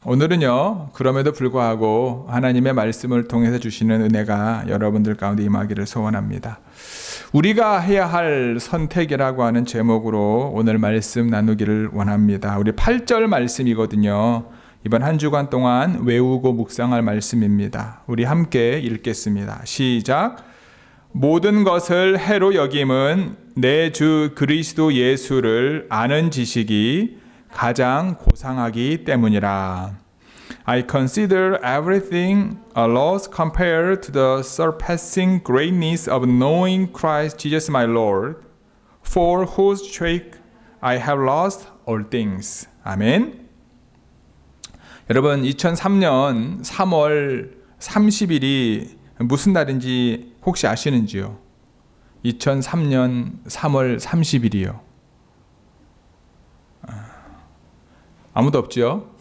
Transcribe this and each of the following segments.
오늘은요, 그럼에도 불구하고 하나님의 말씀을 통해서 주시는 은혜가 여러분들 가운데 임하기를 소원합니다. 우리가 해야 할 선택이라고 하는 제목으로 오늘 말씀 나누기를 원합니다. 우리 8절 말씀이거든요. 이번 한 주간 동안 외우고 묵상할 말씀입니다. 우리 함께 읽겠습니다. 시작. 모든 것을 해로 여김은 내 주 그리스도 예수를 아는 지식이 가장 고상하기 때문이라. I consider everything a loss compared to the surpassing greatness of knowing Christ Jesus my Lord, for whose sake I have lost all things. 아멘. 여러분, 2003년 3월 30일이 무슨 날인지 혹시 아시는지요? 2003년 3월 30일이요. 아무도 없죠?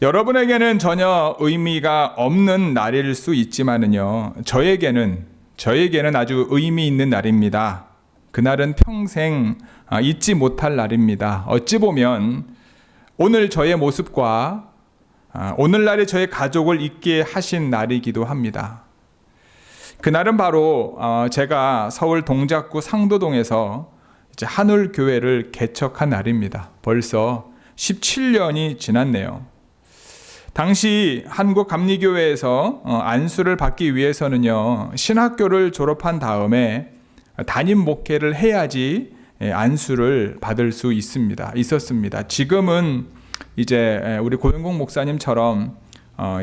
여러분에게는 전혀 의미가 없는 날일 수 있지만은요, 저에게는 아주 의미 있는 날입니다. 그날은 평생 잊지 못할 날입니다. 어찌 보면 오늘 저의 모습과 오늘날의 저의 가족을 잊게 하신 날이기도 합니다. 그날은 바로 제가 서울 동작구 상도동에서 이제 한울교회를 개척한 날입니다. 벌써 17년이 지났네요. 당시 한국감리교회에서 안수를 받기 위해서는요, 신학교를 졸업한 다음에 담임 목회를 해야지 안수를 받을 수 있었습니다. 지금은 이제 우리 고영국 목사님처럼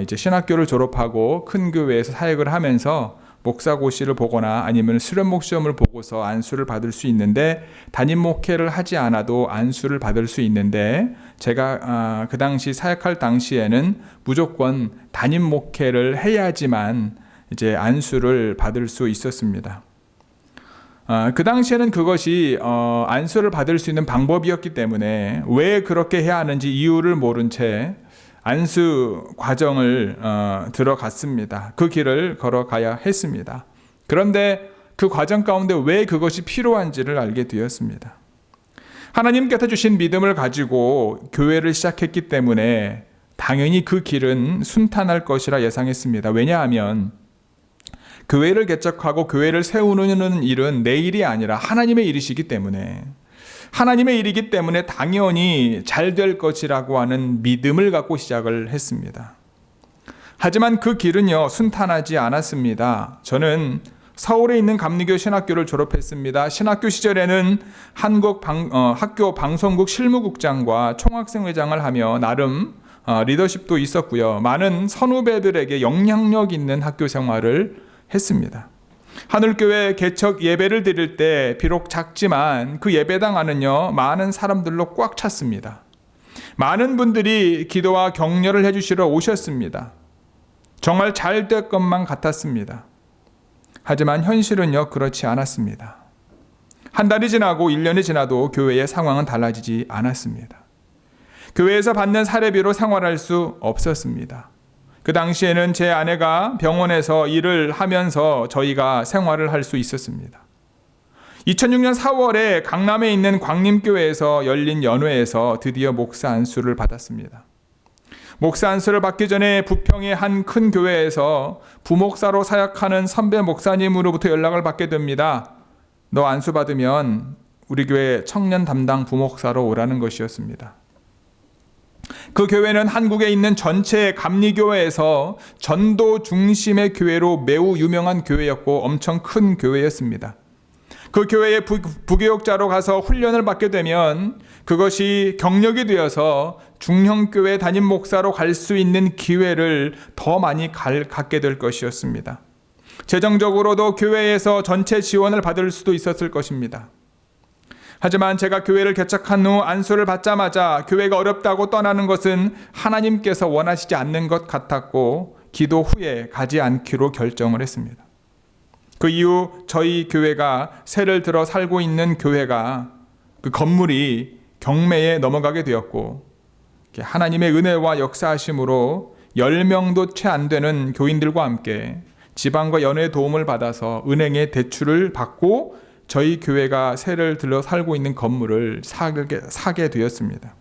이제 신학교를 졸업하고 큰 교회에서 사역을 하면서 목사고시를 보거나 아니면 수련목 시험을 보고서 안수를 받을 수 있는데, 담임 목회를 하지 않아도 안수를 받을 수 있는데, 제가 그 당시 사역할 당시에는 무조건 담임 목회를 해야지만 이제 안수를 받을 수 있었습니다. 그 당시에는 그것이 안수를 받을 수 있는 방법이었기 때문에 왜 그렇게 해야 하는지 이유를 모른 채 안수 과정을 들어갔습니다. 그 길을 걸어가야 했습니다. 그런데 그 과정 가운데 왜 그것이 필요한지를 알게 되었습니다. 하나님께서 주신 믿음을 가지고 교회를 시작했기 때문에 당연히 그 길은 순탄할 것이라 예상했습니다. 왜냐하면 교회를 개척하고 교회를 세우는 일은 내 일이 아니라 하나님의 일이시기 때문에, 하나님의 일이기 때문에 당연히 잘 될 것이라고 하는 믿음을 갖고 시작을 했습니다. 하지만 그 길은요, 순탄하지 않았습니다. 저는 서울에 있는 감리교 신학교를 졸업했습니다. 신학교 시절에는 학교 방송국 실무국장과 총학생회장을 하며 나름 리더십도 있었고요. 많은 선후배들에게 영향력 있는 학교 생활을 했습니다. 한울교회 개척 예배를 드릴 때 비록 작지만 그 예배당 안은요, 많은 사람들로 꽉 찼습니다. 많은 분들이 기도와 격려를 해주시러 오셨습니다. 정말 잘 될 것만 같았습니다. 하지만 현실은요, 그렇지 않았습니다. 한 달이 지나고 1년이 지나도 교회의 상황은 달라지지 않았습니다. 교회에서 받는 사례비로 생활할 수 없었습니다. 그 당시에는 제 아내가 병원에서 일을 하면서 저희가 생활을 할 수 있었습니다. 2006년 4월에 강남에 있는 광림교회에서 열린 연회에서 드디어 목사 안수를 받았습니다. 목사 안수를 받기 전에 부평의 한 큰 교회에서 부목사로 사역하는 선배 목사님으로부터 연락을 받게 됩니다. 너 안수 받으면 우리 교회 청년 담당 부목사로 오라는 것이었습니다. 그 교회는 한국에 있는 전체 감리교회에서 전도 중심의 교회로 매우 유명한 교회였고 엄청 큰 교회였습니다. 그 교회에 부교육자로 가서 훈련을 받게 되면 그것이 경력이 되어서 중형교회 담임 목사로 갈 수 있는 기회를 더 많이 갖게 될 것이었습니다. 재정적으로도 교회에서 전체 지원을 받을 수도 있었을 것입니다. 하지만 제가 교회를 개척한 후 안수를 받자마자 교회가 어렵다고 떠나는 것은 하나님께서 원하시지 않는 것 같았고, 기도 후에 가지 않기로 결정을 했습니다. 그 이후 저희 교회가 새를 들어 살고 있는 교회가, 그 건물이 경매에 넘어가게 되었고, 하나님의 은혜와 역사하심으로 10명도 채 안 되는 교인들과 함께 지방과 연회 도움을 받아서 은행에 대출을 받고 저희 교회가 새를 들어 살고 있는 건물을 사게 되었습니다.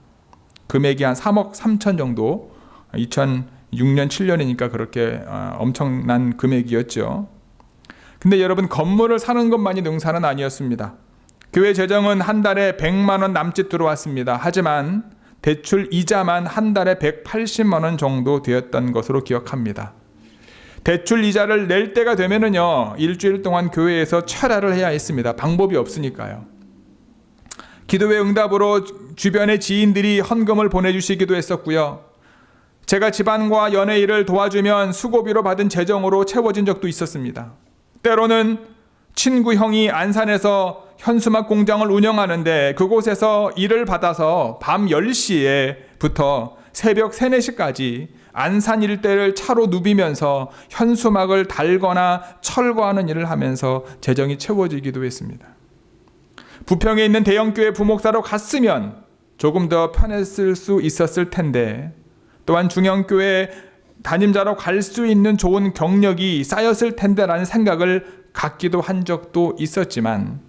금액이 한 3억 3천 정도, 2006년 7년이니까 그렇게 엄청난 금액이었죠. 근데 여러분, 건물을 사는 것만이 능사는 아니었습니다. 교회 재정은 한 달에 100만 원 남짓 들어왔습니다. 하지만 대출 이자만 한 달에 180만 원 정도 되었던 것으로 기억합니다. 대출 이자를 낼 때가 되면은요, 일주일 동안 교회에서 철야를 해야 했습니다. 방법이 없으니까요. 기도회 응답으로 주변의 지인들이 헌금을 보내주시기도 했었고요. 제가 집안과 연예일을 도와주면 수고비로 받은 재정으로 채워진 적도 있었습니다. 때로는 친구 형이 안산에서 현수막 공장을 운영하는데 그곳에서 일을 받아서 밤 10시에부터 새벽 3, 4시까지 안산 일대를 차로 누비면서 현수막을 달거나 철거하는 일을 하면서 재정이 채워지기도 했습니다. 부평에 있는 대형교회 부목사로 갔으면 조금 더 편했을 수 있었을 텐데, 또한 중형교회 담임자로 갈 수 있는 좋은 경력이 쌓였을 텐데라는 생각을 갖기도 한 적도 있었지만,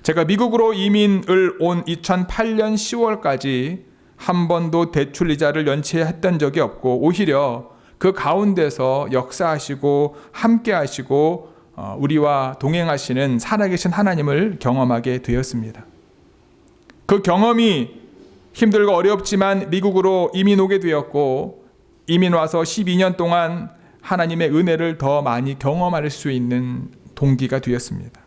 제가 미국으로 이민을 온 2008년 10월까지 한 번도 대출 이자를 연체했던 적이 없고, 오히려 그 가운데서 역사하시고 함께 하시고 우리와 동행하시는 살아계신 하나님을 경험하게 되었습니다. 그 경험이 힘들고 어렵지만 미국으로 이민 오게 되었고, 이민 와서 12년 동안 하나님의 은혜를 더 많이 경험할 수 있는 동기가 되었습니다.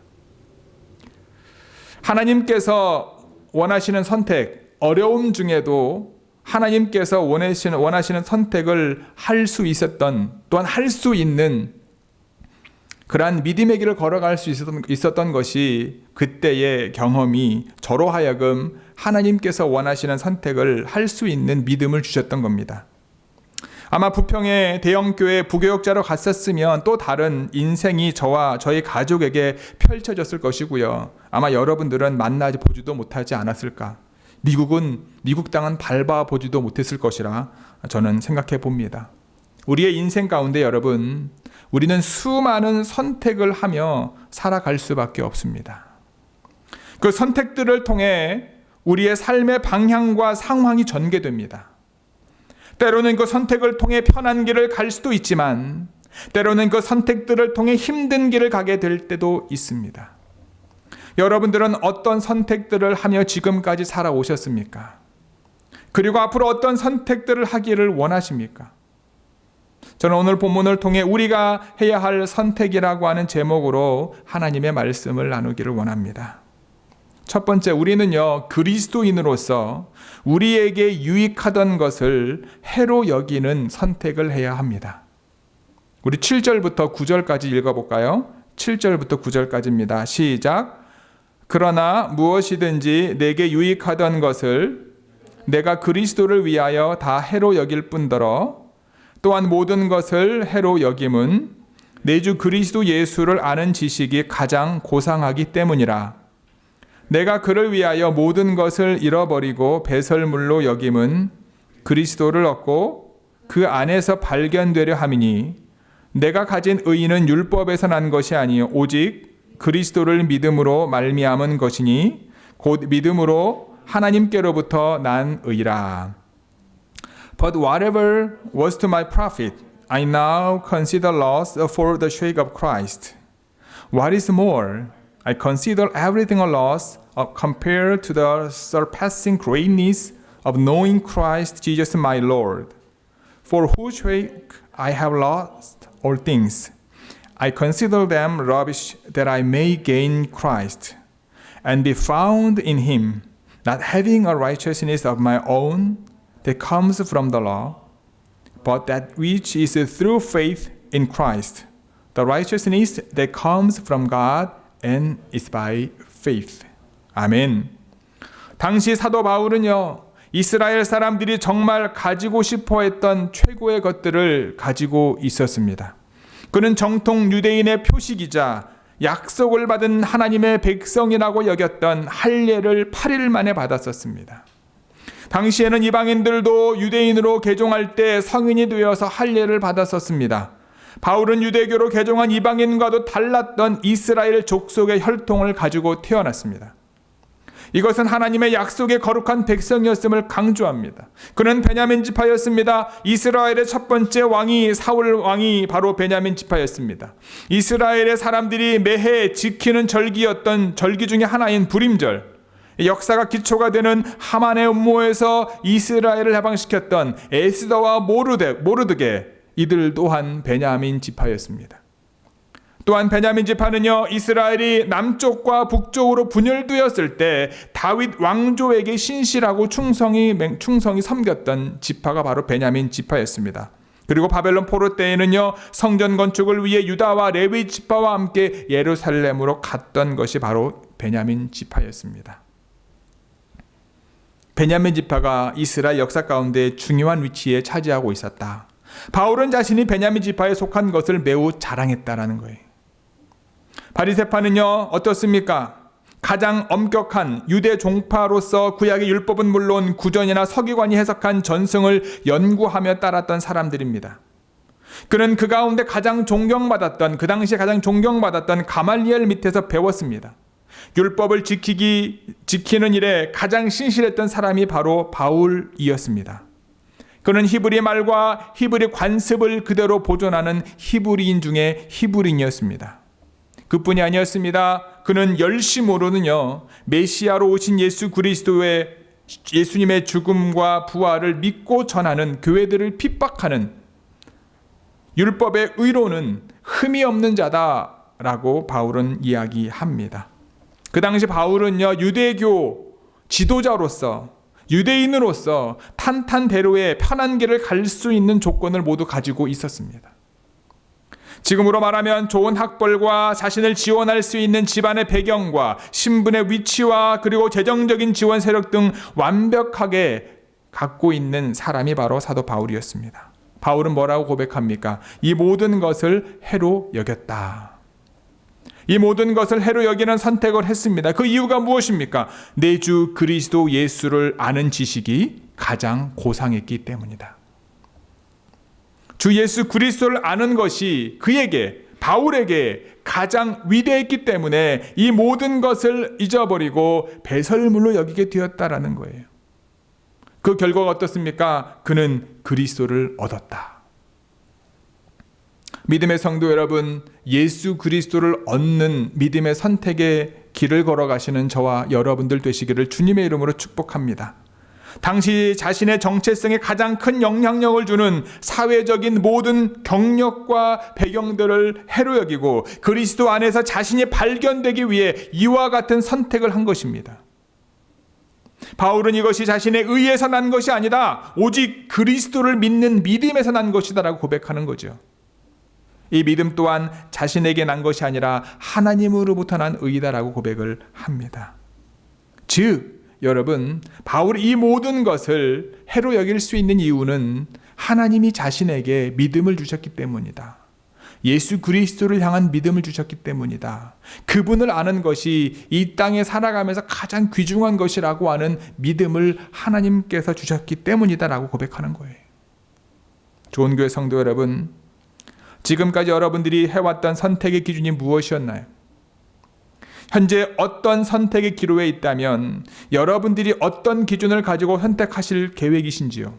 하나님께서 원하시는 선택, 어려움 중에도 하나님께서 원하시는 선택을 할 수 있었던, 또한 할 수 있는 그러한 믿음의 길을 걸어갈 수 있었던 것이 그때의 경험이 저로 하여금 하나님께서 원하시는 선택을 할 수 있는 믿음을 주셨던 겁니다. 아마 부평의 대형교회 부교역자로 갔었으면 또 다른 인생이 저와 저희 가족에게 펼쳐졌을 것이고요. 아마 여러분들은 만나지 보지도 못하지 않았을까. 미국 땅은 밟아보지도 못했을 것이라 저는 생각해 봅니다. 우리의 인생 가운데 여러분, 우리는 수많은 선택을 하며 살아갈 수밖에 없습니다. 그 선택들을 통해 우리의 삶의 방향과 상황이 전개됩니다. 때로는 그 선택을 통해 편한 길을 갈 수도 있지만, 때로는 그 선택들을 통해 힘든 길을 가게 될 때도 있습니다. 여러분들은 어떤 선택들을 하며 지금까지 살아오셨습니까? 그리고 앞으로 어떤 선택들을 하기를 원하십니까? 저는 오늘 본문을 통해 우리가 해야 할 선택이라고 하는 제목으로 하나님의 말씀을 나누기를 원합니다. 첫 번째, 우리는요, 그리스도인으로서 우리에게 유익하던 것을 해로 여기는 선택을 해야 합니다. 우리 7절부터 9절까지 읽어볼까요? 7절부터 9절까지입니다. 시작. 그러나 무엇이든지 내게 유익하던 것을 내가 그리스도를 위하여 다 해로 여길 뿐더러 또한 모든 것을 해로 여김은 내 주 그리스도 예수를 아는 지식이 가장 고상하기 때문이라. 내가 그를 위하여 모든 것을 잃어버리고 배설물로 여김은 그리스도를 얻고 그 안에서 발견되려 함이니 내가 가진 의의는 율법에서 난 것이 아니요 오직 그리스도를 믿음으로 말미암은 것이니 곧 믿음으로 하나님께로부터 난 의라. But whatever was to my profit, I now consider loss for the sake of Christ. What is more, I consider everything a loss compared to the surpassing greatness of knowing Christ Jesus my Lord, for whose sake I have lost all things. I consider them rubbish that I may gain Christ and be found in him, not having a righteousness of my own that comes from the law, but that which is through faith in Christ, the righteousness that comes from God and is by faith. 아멘. 당시 사도 바울은요, 이스라엘 사람들이 정말 가지고 싶어 했던 최고의 것들을 가지고 있었습니다. 그는 정통 유대인의 표식이자 약속을 받은 하나님의 백성이라고 여겼던 할례를 8일 만에 받았었습니다. 당시에는 이방인들도 유대인으로 개종할 때 성인이 되어서 할례를 받았었습니다. 바울은 유대교로 개종한 이방인과도 달랐던 이스라엘 족속의 혈통을 가지고 태어났습니다. 이것은 하나님의 약속의 거룩한 백성이었음을 강조합니다. 그는 베냐민 지파였습니다. 이스라엘의 첫 번째 왕이 사울 왕이 바로 베냐민 지파였습니다. 이스라엘의 사람들이 매해 지키는 절기였던 절기 중에 하나인 불임절, 역사가 기초가 되는 하만의 음모에서 이스라엘을 해방시켰던 에스더와 모르드게, 이들 또한 베냐민 지파였습니다. 또한 베냐민 지파는요, 이스라엘이 남쪽과 북쪽으로 분열되었을 때 다윗 왕조에게 신실하고 충성이 섬겼던 지파가 바로 베냐민 지파였습니다. 그리고 바벨론 포로 때에는요, 성전 건축을 위해 유다와 레위 지파와 함께 예루살렘으로 갔던 것이 바로 베냐민 지파였습니다. 베냐민 지파가 이스라엘 역사 가운데 중요한 위치에 차지하고 있었다. 바울은 자신이 베냐민 지파에 속한 것을 매우 자랑했다라는 거예요. 바리새파는요, 어떻습니까? 가장 엄격한 유대 종파로서 구약의 율법은 물론 구전이나 서기관이 해석한 전승을 연구하며 따랐던 사람들입니다. 그는 그 가운데 가장 존경받았던, 그 당시에 가장 존경받았던 가말리엘 밑에서 배웠습니다. 율법을 지키는 일에 가장 신실했던 사람이 바로 바울이었습니다. 그는 히브리 말과 히브리 관습을 그대로 보존하는 히브리인 중에 히브리인이었습니다. 그뿐이 아니었습니다. 그는 열심으로는요, 메시아로 오신 예수님의 죽음과 부활을 믿고 전하는 교회들을 핍박하는 율법의 의로는 흠이 없는 자다라고 바울은 이야기합니다. 그 당시 바울은요, 유대교 지도자로서, 유대인으로서 탄탄대로의 편한 길을 갈 수 있는 조건을 모두 가지고 있었습니다. 지금으로 말하면 좋은 학벌과 자신을 지원할 수 있는 집안의 배경과 신분의 위치와 그리고 재정적인 지원 세력 등 완벽하게 갖고 있는 사람이 바로 사도 바울이었습니다. 바울은 뭐라고 고백합니까? 이 모든 것을 해로 여겼다. 이 모든 것을 해로 여기는 선택을 했습니다. 그 이유가 무엇입니까? 내 주 그리스도 예수를 아는 지식이 가장 고상했기 때문이다. 주 예수 그리스도를 아는 것이 그에게, 바울에게 가장 위대했기 때문에 이 모든 것을 잊어버리고 배설물로 여기게 되었다라는 거예요. 그 결과가 어떻습니까? 그는 그리스도를 얻었다. 믿음의 성도 여러분, 예수 그리스도를 얻는 믿음의 선택의 길을 걸어가시는 저와 여러분들 되시기를 주님의 이름으로 축복합니다. 당시 자신의 정체성에 가장 큰 영향력을 주는 사회적인 모든 경력과 배경들을 해로 여기고 그리스도 안에서 자신이 발견되기 위해 이와 같은 선택을 한 것입니다. 바울은 이것이 자신의 의에서 난 것이 아니다, 오직 그리스도를 믿는 믿음에서 난 것이다라고 고백하는 거죠. 이 믿음 또한 자신에게 난 것이 아니라 하나님으로부터 난 의다라고 고백을 합니다. 즉 여러분, 바울이 이 모든 것을 해로 여길 수 있는 이유는 하나님이 자신에게 믿음을 주셨기 때문이다. 예수 그리스도를 향한 믿음을 주셨기 때문이다. 그분을 아는 것이 이 땅에 살아가면서 가장 귀중한 것이라고 하는 믿음을 하나님께서 주셨기 때문이다 라고 고백하는 거예요. 좋은 교회 성도 여러분, 지금까지 여러분들이 해왔던 선택의 기준이 무엇이었나요? 현재 어떤 선택의 기로에 있다면 여러분들이 어떤 기준을 가지고 선택하실 계획이신지요?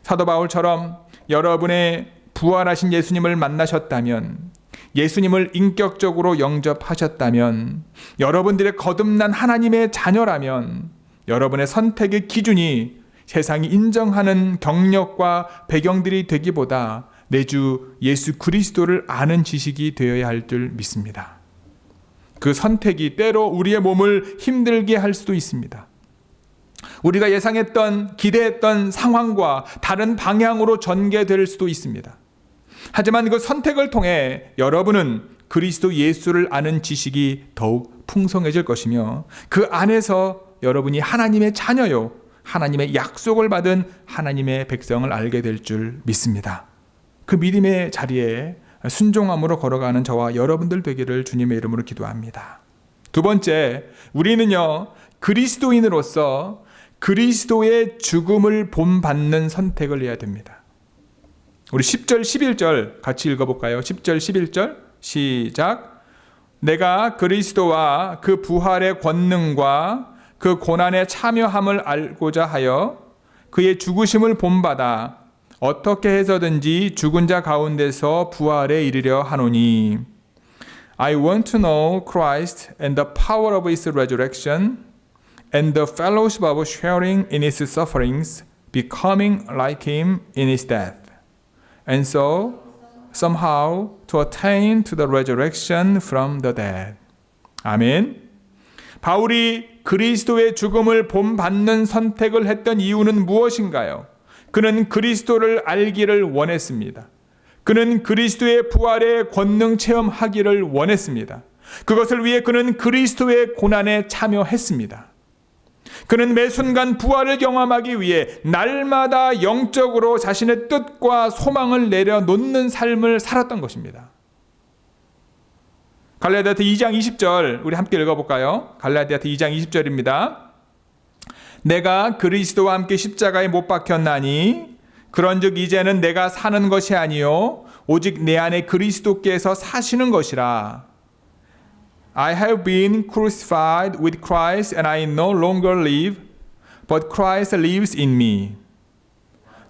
사도 바울처럼 여러분의 부활하신 예수님을 만나셨다면, 예수님을 인격적으로 영접하셨다면, 여러분들의 거듭난 하나님의 자녀라면 여러분의 선택의 기준이 세상이 인정하는 경력과 배경들이 되기보다 내 주 예수 그리스도를 아는 지식이 되어야 할 줄 믿습니다. 그 선택이 때로 우리의 몸을 힘들게 할 수도 있습니다. 우리가 예상했던, 기대했던 상황과 다른 방향으로 전개될 수도 있습니다. 하지만 그 선택을 통해 여러분은 그리스도 예수를 아는 지식이 더욱 풍성해질 것이며 그 안에서 여러분이 하나님의 자녀요, 하나님의 약속을 받은 하나님의 백성을 알게 될 줄 믿습니다. 그 믿음의 자리에 순종함으로 걸어가는 저와 여러분들 되기를 주님의 이름으로 기도합니다. 두 번째, 우리는요, 그리스도인으로서 그리스도의 죽음을 본받는 선택을 해야 됩니다. 우리 10절, 11절 같이 읽어볼까요? 10절, 11절 시작. 내가 그리스도와 그 부활의 권능과 그 고난에 참여함을 알고자 하여 그의 죽으심을 본받아 어떻게 해서든지 죽은 자 가운데서 부활에 이르려 하노니 I want to know Christ and the power of his resurrection and the fellowship of sharing in his sufferings, becoming like him in his death, and so somehow to attain to the resurrection from the dead. 아멘. 바울이 그리스도의 죽음을 본받는 선택을 했던 이유는 무엇인가요? 그는 그리스도를 알기를 원했습니다. 그는 그리스도의 부활의 권능 체험하기를 원했습니다. 그것을 위해 그는 그리스도의 고난에 참여했습니다. 그는 매 순간 부활을 경험하기 위해 날마다 영적으로 자신의 뜻과 소망을 내려놓는 삶을 살았던 것입니다. 갈라디아서 2장 20절 우리 함께 읽어볼까요? 갈라디아서 2장 20절입니다. 내가 그리스도와 함께 십자가에 못 박혔나니 그런즉 이제는 내가 사는 것이 아니요 오직 내 안에 그리스도께서 사시는 것이라. I have been crucified with Christ and I no longer live, but Christ lives in me.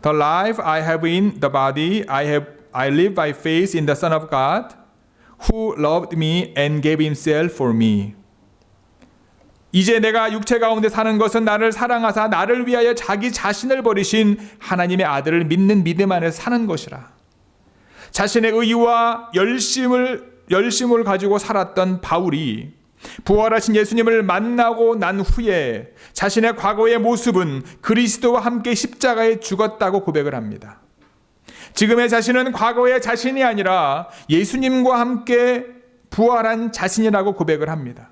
The life I have in the body, I live by faith in the Son of God, who loved me and gave himself for me. 이제 내가 육체 가운데 사는 것은 나를 사랑하사 나를 위하여 자기 자신을 버리신 하나님의 아들을 믿는 믿음 안에서 사는 것이라. 자신의 의와 열심을 가지고 살았던 바울이 부활하신 예수님을 만나고 난 후에 자신의 과거의 모습은 그리스도와 함께 십자가에 죽었다고 고백을 합니다. 지금의 자신은 과거의 자신이 아니라 예수님과 함께 부활한 자신이라고 고백을 합니다.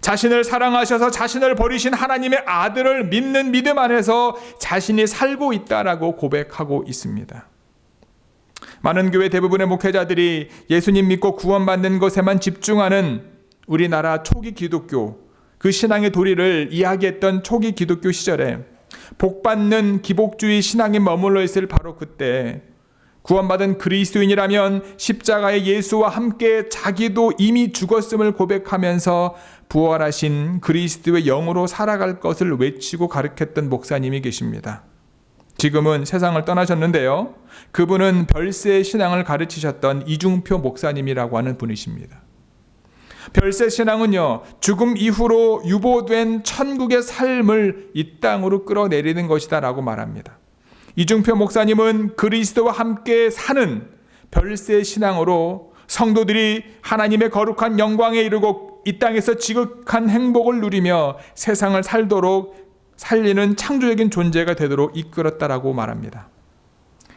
자신을 사랑하셔서 자신을 버리신 하나님의 아들을 믿는 믿음 안에서 자신이 살고 있다라고 고백하고 있습니다. 많은 교회 대부분의 목회자들이 예수님 믿고 구원받는 것에만 집중하는 우리나라 초기 기독교, 그 신앙의 도리를 이야기했던 초기 기독교 시절에 복받는 기복주의 신앙에 머물러 있을 바로 그때 구원받은 그리스도인이라면 십자가의 예수와 함께 자기도 이미 죽었음을 고백하면서 부활하신 그리스도의 영으로 살아갈 것을 외치고 가르쳤던 목사님이 계십니다. 지금은 세상을 떠나셨는데요. 그분은 별세 신앙을 가르치셨던 이중표 목사님이라고 하는 분이십니다. 별세 신앙은요, 죽음 이후로 유보된 천국의 삶을 이 땅으로 끌어내리는 것이다 라고 말합니다. 이중표 목사님은 그리스도와 함께 사는 별세 신앙으로 성도들이 하나님의 거룩한 영광에 이르고 이 땅에서 지극한 행복을 누리며 세상을 살도록 살리는 창조적인 존재가 되도록 이끌었다라고 말합니다.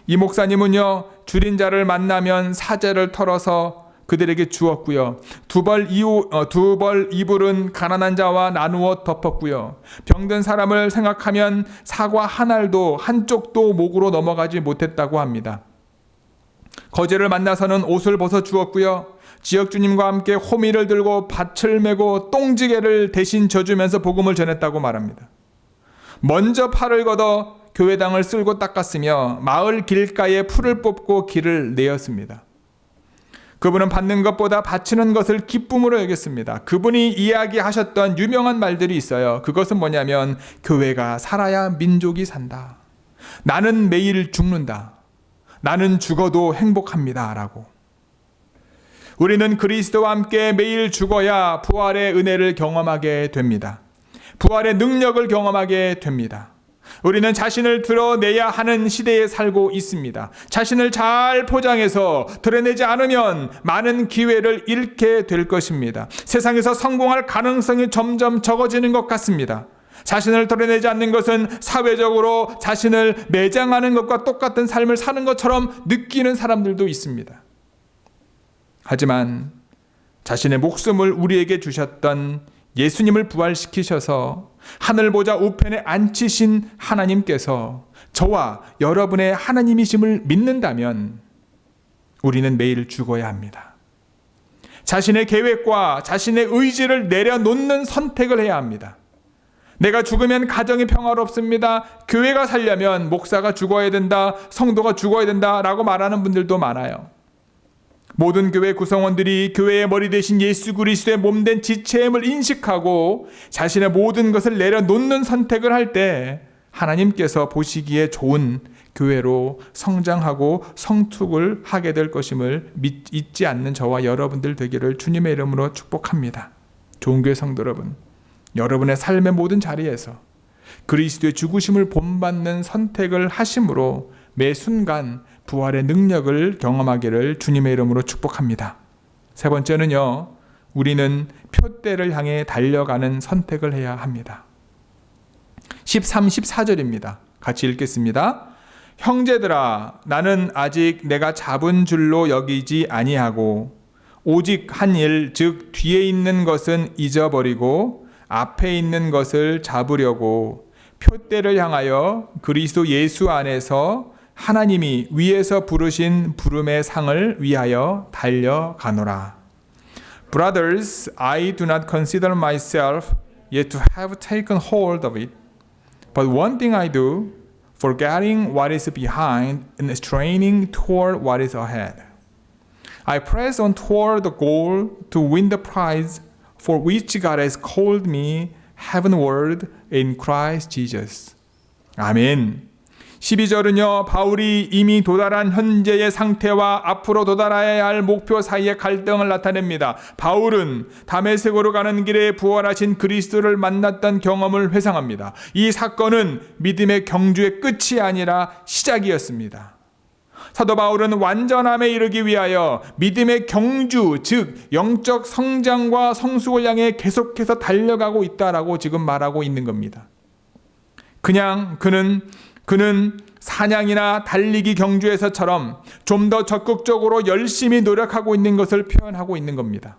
이 목사님은요, 줄인 자를 만나면 사제를 털어서 그들에게 주었고요. 두 벌 이불은 가난한 자와 나누어 덮었고요. 병든 사람을 생각하면 사과 한 알도 한쪽도 목으로 넘어가지 못했다고 합니다. 거지를 만나서는 옷을 벗어 주었고요. 지역주님과 함께 호미를 들고 밭을 메고 똥지게를 대신 져주면서 복음을 전했다고 말합니다. 먼저 팔을 걷어 교회당을 쓸고 닦았으며 마을 길가에 풀을 뽑고 길을 내었습니다. 그분은 받는 것보다 바치는 것을 기쁨으로 여겼습니다. 그분이 이야기하셨던 유명한 말들이 있어요. 그것은 뭐냐면 교회가 살아야 민족이 산다. 나는 매일 죽는다. 나는 죽어도 행복합니다. 라고. 우리는 그리스도와 함께 매일 죽어야 부활의 은혜를 경험하게 됩니다. 부활의 능력을 경험하게 됩니다. 우리는 자신을 드러내야 하는 시대에 살고 있습니다. 자신을 잘 포장해서 드러내지 않으면 많은 기회를 잃게 될 것입니다. 세상에서 성공할 가능성이 점점 적어지는 것 같습니다. 자신을 드러내지 않는 것은 사회적으로 자신을 매장하는 것과 똑같은 삶을 사는 것처럼 느끼는 사람들도 있습니다. 하지만 자신의 목숨을 우리에게 주셨던 예수님을 부활시키셔서 하늘 보좌 우편에 앉히신 하나님께서 저와 여러분의 하나님이심을 믿는다면 우리는 매일 죽어야 합니다. 자신의 계획과 자신의 의지를 내려놓는 선택을 해야 합니다. 내가 죽으면 가정이 평화롭습니다. 교회가 살려면 목사가 죽어야 된다, 성도가 죽어야 된다라고 말하는 분들도 많아요. 모든 교회 구성원들이 교회의 머리 대신 예수 그리스도의 몸된 지체임을 인식하고 자신의 모든 것을 내려놓는 선택을 할 때 하나님께서 보시기에 좋은 교회로 성장하고 성숙을 하게 될 것임을 잊지 않는 저와 여러분들 되기를 주님의 이름으로 축복합니다. 좋은 교회 성도 여러분, 여러분의 삶의 모든 자리에서 그리스도의 죽으심을 본받는 선택을 하심으로 매 순간 부활의 능력을 경험하기를 주님의 이름으로 축복합니다. 세 번째는요, 우리는 표대를 향해 달려가는 선택을 해야 합니다. 13, 14절입니다. 같이 읽겠습니다. 형제들아, 나는 아직 내가 잡은 줄로 여기지 아니하고 오직 한 일, 즉 뒤에 있는 것은 잊어버리고 앞에 있는 것을 잡으려고 표대를 향하여 그리스도 예수 안에서 하나님이 위에서 부르신 부름의 상을 위하여 달려가노라. Brothers, I do not consider myself yet to have taken hold of it. But one thing I do, forgetting what is behind and straining toward what is ahead. I press on toward the goal to win the prize for which God has called me heavenward in Christ Jesus. 아멘. 12절은요, 바울이 이미 도달한 현재의 상태와 앞으로 도달해야 할 목표 사이의 갈등을 나타냅니다. 바울은 다메섹으로 가는 길에 부활하신 그리스도를 만났던 경험을 회상합니다. 이 사건은 믿음의 경주의 끝이 아니라 시작이었습니다. 사도 바울은 완전함에 이르기 위하여 믿음의 경주, 즉 영적 성장과 성숙을 향해 계속해서 달려가고 있다라고 지금 말하고 있는 겁니다. 그냥 그는 사냥이나 달리기 경주에서처럼 좀 더 적극적으로 열심히 노력하고 있는 것을 표현하고 있는 겁니다.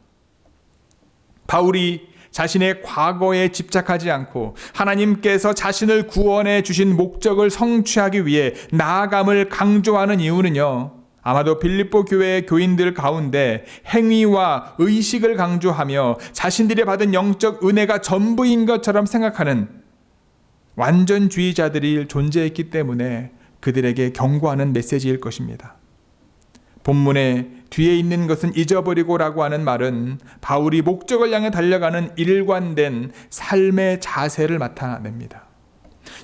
바울이 자신의 과거에 집착하지 않고 하나님께서 자신을 구원해 주신 목적을 성취하기 위해 나아감을 강조하는 이유는요, 아마도 빌립보 교회의 교인들 가운데 행위와 의식을 강조하며 자신들이 받은 영적 은혜가 전부인 것처럼 생각하는 완전주의자들이 존재했기 때문에 그들에게 경고하는 메시지일 것입니다. 본문에 뒤에 있는 것은 잊어버리고라고 하는 말은 바울이 목적을 향해 달려가는 일관된 삶의 자세를 나타냅니다.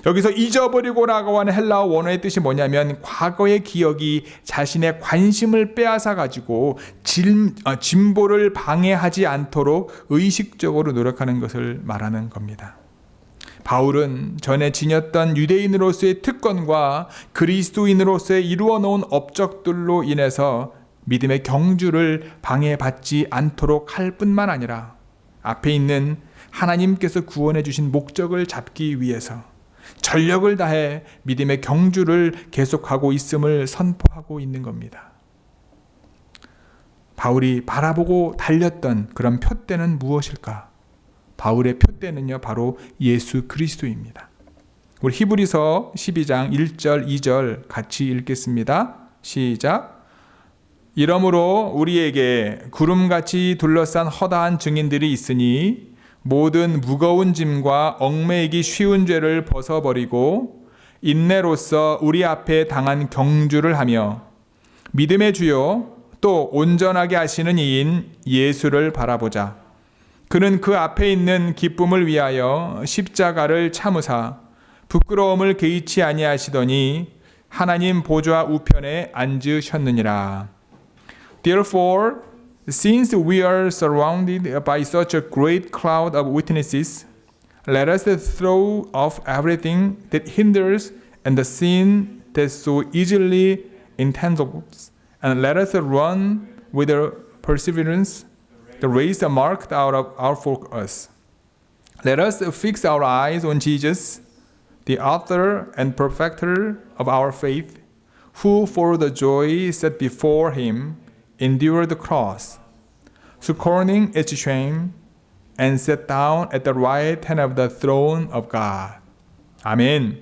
여기서 잊어버리고라고 하는 헬라어 원어의 뜻이 뭐냐면 과거의 기억이 자신의 관심을 빼앗아 가지고 진보를 방해하지 않도록 의식적으로 노력하는 것을 말하는 겁니다. 바울은 전에 지녔던 유대인으로서의 특권과 그리스도인으로서의 이루어 놓은 업적들로 인해서 믿음의 경주를 방해받지 않도록 할 뿐만 아니라 앞에 있는 하나님께서 구원해 주신 목적을 잡기 위해서 전력을 다해 믿음의 경주를 계속하고 있음을 선포하고 있는 겁니다. 바울이 바라보고 달렸던 그런 표대는 무엇일까? 바울의 표대는요, 바로 예수 그리스도입니다. 우리 히브리서 12장 1절 2절 같이 읽겠습니다. 시작. 이러므로 우리에게 구름같이 둘러싼 허다한 증인들이 있으니 모든 무거운 짐과 얽매이기 쉬운 죄를 벗어버리고 인내로써 우리 앞에 당한 경주를 하며 믿음의 주요 또 온전하게 하시는 이인 예수를 바라보자. 그는 그 앞에 있는 기쁨을 위하여 십자가를 참으사 부끄러움을 개의치 아니하시더니 하나님 보좌 우편에 앉으셨느니라. Therefore, since we are surrounded by such a great cloud of witnesses, let us throw off everything that hinders and the sin that so easily entangles, and let us run with perseverance the race marked out for us. Let us fix our eyes on Jesus, the author and perfecter of our faith, who for the joy set before him endured the cross, scorning its shame, and sat down at the right hand of the throne of God. 아멘.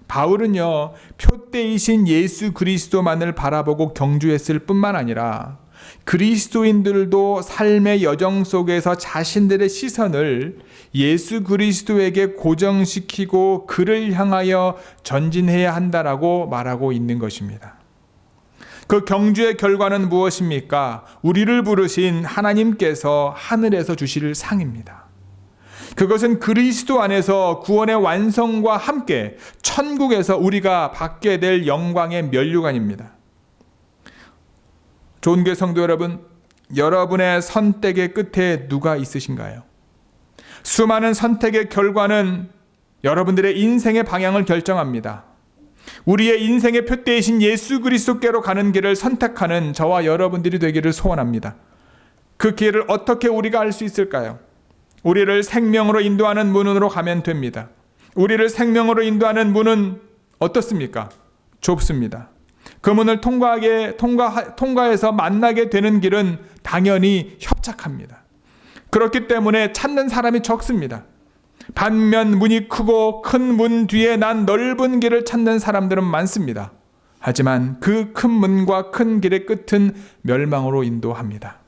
바울은요, 표대이신 예수 그리스도만을 바라보고 경주했을 뿐만 아니라 그리스도인들도 삶의 여정 속에서 자신들의 시선을 예수 그리스도에게 고정시키고 그를 향하여 전진해야 한다라고 말하고 있는 것입니다. 그 경주의 결과는 무엇입니까? 우리를 부르신 하나님께서 하늘에서 주실 상입니다. 그것은 그리스도 안에서 구원의 완성과 함께 천국에서 우리가 받게 될 영광의 면류관입니다. 좋은 교회 성도 여러분, 여러분의 선택의 끝에 누가 있으신가요? 수많은 선택의 결과는 여러분들의 인생의 방향을 결정합니다. 우리의 인생의 표대이신 예수 그리스도께로 가는 길을 선택하는 저와 여러분들이 되기를 소원합니다. 그 길을 어떻게 우리가 알 수 있을까요? 우리를 생명으로 인도하는 문으로 가면 됩니다. 우리를 생명으로 인도하는 문은 어떻습니까? 좁습니다. 그 문을 통과해서 만나게 되는 길은 당연히 협착합니다. 그렇기 때문에 찾는 사람이 적습니다. 반면 문이 크고 큰 문 뒤에 난 넓은 길을 찾는 사람들은 많습니다. 하지만 그 큰 문과 큰 길의 끝은 멸망으로 인도합니다.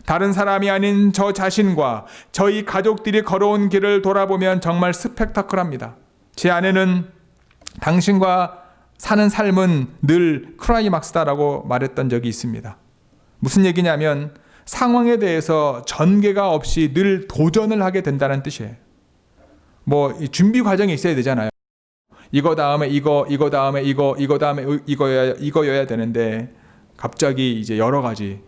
다른 사람이 아닌 저 자신과 저희 가족들이 걸어온 길을 돌아보면 정말 스펙타클합니다. 제 아내는 당신과 사는 삶은 늘 클라이막스다라고 말했던 적이 있습니다. 무슨 얘기냐면 상황에 대해서 전개가 없이 늘 도전을 하게 된다는 뜻이에요. 준비 과정이 있어야 되잖아요. 이거 다음에 이거 다음에 이거 다음에 이거여야 되는데 갑자기 이제 여러 가지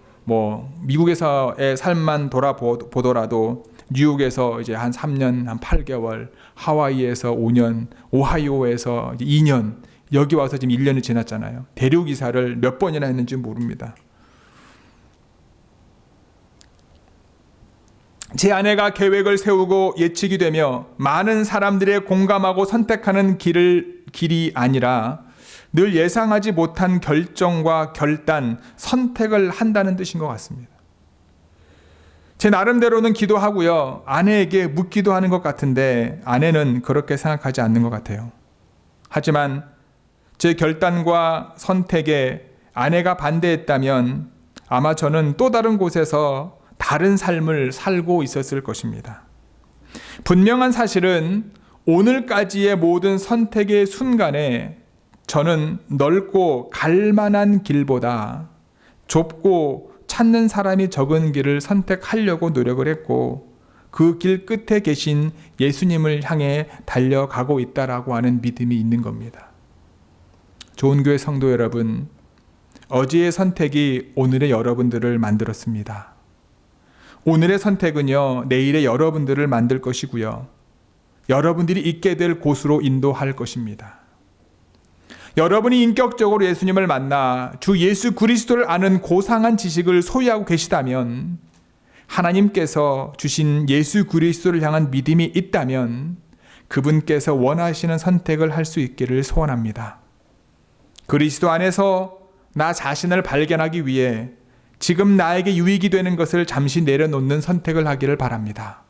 미국에서의 삶만 돌아보더라도 뉴욕에서 이제 한 3년, 한 8개월, 하와이에서 5년, 오하이오에서 이제 2년, 여기 와서 지금 1년이 지났잖아요. 대륙 이사를 몇 번이나 했는지 모릅니다. 제 아내가 계획을 세우고 예측이 되며 많은 사람들의 공감하고 선택하는 길이 아니라 늘 예상하지 못한 결정과 결단, 선택을 한다는 뜻인 것 같습니다. 제 나름대로는 기도하고요. 아내에게 묻기도 하는 것 같은데 아내는 그렇게 생각하지 않는 것 같아요. 하지만 제 결단과 선택에 아내가 반대했다면 아마 저는 또 다른 곳에서 다른 삶을 살고 있었을 것입니다. 분명한 사실은 오늘까지의 모든 선택의 순간에 저는 넓고 갈만한 길보다 좁고 찾는 사람이 적은 길을 선택하려고 노력을 했고 그 길 끝에 계신 예수님을 향해 달려가고 있다라고 하는 믿음이 있는 겁니다. 좋은 교회 성도 여러분, 어제의 선택이 오늘의 여러분들을 만들었습니다. 오늘의 선택은요, 내일의 여러분들을 만들 것이고요. 여러분들이 있게 될 곳으로 인도할 것입니다. 여러분이 인격적으로 예수님을 만나 주 예수 그리스도를 아는 고상한 지식을 소유하고 계시다면, 하나님께서 주신 예수 그리스도를 향한 믿음이 있다면 그분께서 원하시는 선택을 할 수 있기를 소원합니다. 그리스도 안에서 나 자신을 발견하기 위해 지금 나에게 유익이 되는 것을 잠시 내려놓는 선택을 하기를 바랍니다.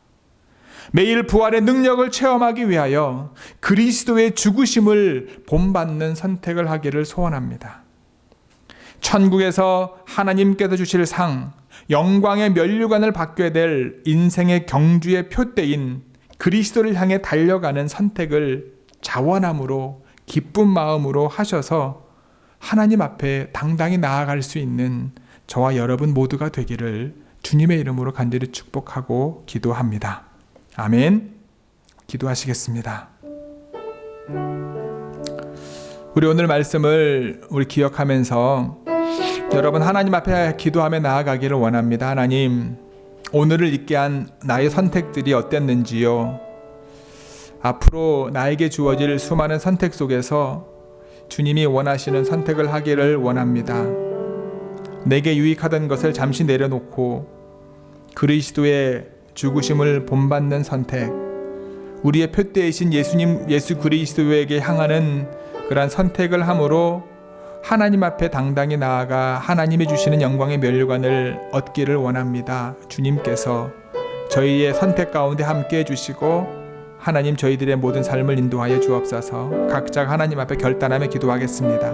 매일 부활의 능력을 체험하기 위하여 그리스도의 죽으심을 본받는 선택을 하기를 소원합니다. 천국에서 하나님께서 주실 상, 영광의 면류관을 받게 될 인생의 경주의 표대인 그리스도를 향해 달려가는 선택을 자원함으로 기쁜 마음으로 하셔서 하나님 앞에 당당히 나아갈 수 있는 저와 여러분 모두가 되기를 주님의 이름으로 간절히 축복하고 기도합니다. 아멘. 기도하시겠습니다. 우리 오늘 말씀을 기억하면서 여러분 하나님 앞에 기도하며 나아가기를 원합니다. 하나님, 오늘을 있게 한 나의 선택들이 어땠는지요? 앞으로 나에게 주어질 수많은 선택 속에서 주님이 원하시는 선택을 하기를 원합니다. 내게 유익하던 것을 잠시 내려놓고 그리스도의 죽으심을 본받는 선택, 우리의 표대이신 예수 그리스도에게 향하는 그러한 선택을 함으로 하나님 앞에 당당히 나아가 하나님이 주시는 영광의 면류관을 얻기를 원합니다. 주님께서 저희의 선택 가운데 함께 해주시고 하나님 저희들의 모든 삶을 인도하여 주옵소서. 각자 하나님 앞에 결단하며 기도하겠습니다.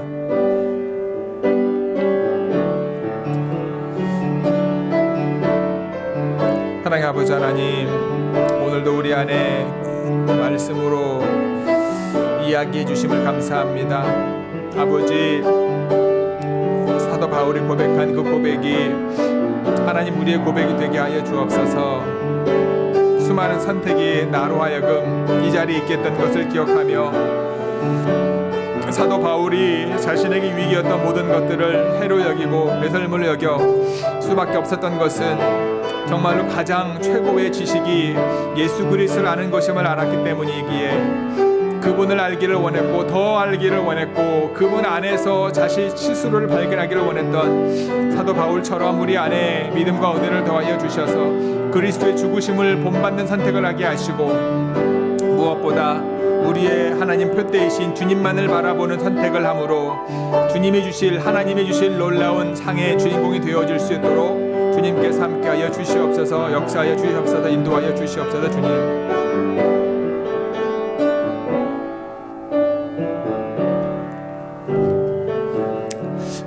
사랑의 아버지 하나님, 오늘도 우리 안에 말씀으로 이야기해 주심을 감사합니다. 아버지, 사도 바울이 고백한 그 고백이 하나님 우리의 고백이 되게 하여 주옵소서. 수많은 선택이 나로 하여금 이 자리에 있게 했던 것을 기억하며 사도 바울이 자신에게 위기였던 모든 것들을 해로 여기고 배설물로 여겨 수밖에 없었던 것은 정말로 가장 최고의 지식이 예수 그리스도를 아는 것임을 알았기 때문이기에 그분을 알기를 원했고 더 알기를 원했고 그분 안에서 자신 스스로를 발견하기를 원했던 사도 바울처럼 우리 안에 믿음과 은혜를 더하여 주셔서 그리스도의 죽으심을 본받는 선택을 하게 하시고 무엇보다 우리의 하나님 표대이신 주님만을 바라보는 선택을 함으로 주님이 주실 하나님이 주실 놀라운 상의 주인공이 되어질 수 있도록 주님께서 함께하여 주시옵소서. 역사하여 주시옵소서. 인도하여 주시옵소서. 주님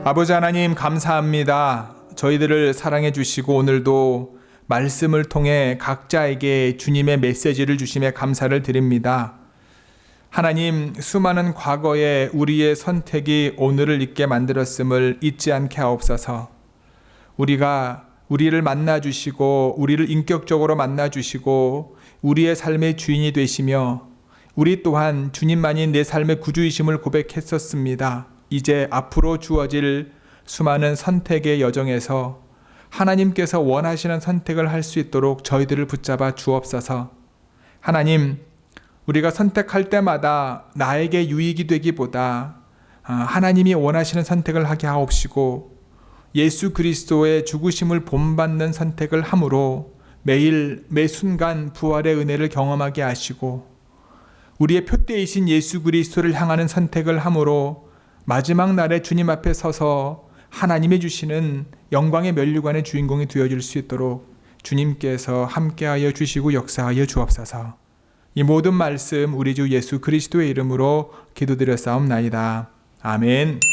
아버지 하나님 감사합니다. 저희들을 사랑해 주시고 오늘도 말씀을 통해 각자에게 주님의 메시지를 주심에 감사를 드립니다. 하나님 수많은 과거에 우리의 선택이 오늘을 있게 만들었음을 잊지 않게 하옵소서. 우리를 만나주시고 우리를 인격적으로 만나주시고 우리의 삶의 주인이 되시며 우리 또한 주님만이 내 삶의 구주이심을 고백했었습니다. 이제 앞으로 주어질 수많은 선택의 여정에서 하나님께서 원하시는 선택을 할 수 있도록 저희들을 붙잡아 주옵소서. 하나님, 우리가 선택할 때마다 나에게 유익이 되기보다 하나님이 원하시는 선택을 하게 하옵시고 예수 그리스도의 죽으심을 본받는 선택을 함으로 매일 매 순간 부활의 은혜를 경험하게 하시고 우리의 표대이신 예수 그리스도를 향하는 선택을 함으로 마지막 날에 주님 앞에 서서 하나님이 주시는 영광의 면류관의 주인공이 되어줄 수 있도록 주님께서 함께하여 주시고 역사하여 주옵소서. 이 모든 말씀 우리 주 예수 그리스도의 이름으로 기도드렸사옵나이다. 아멘.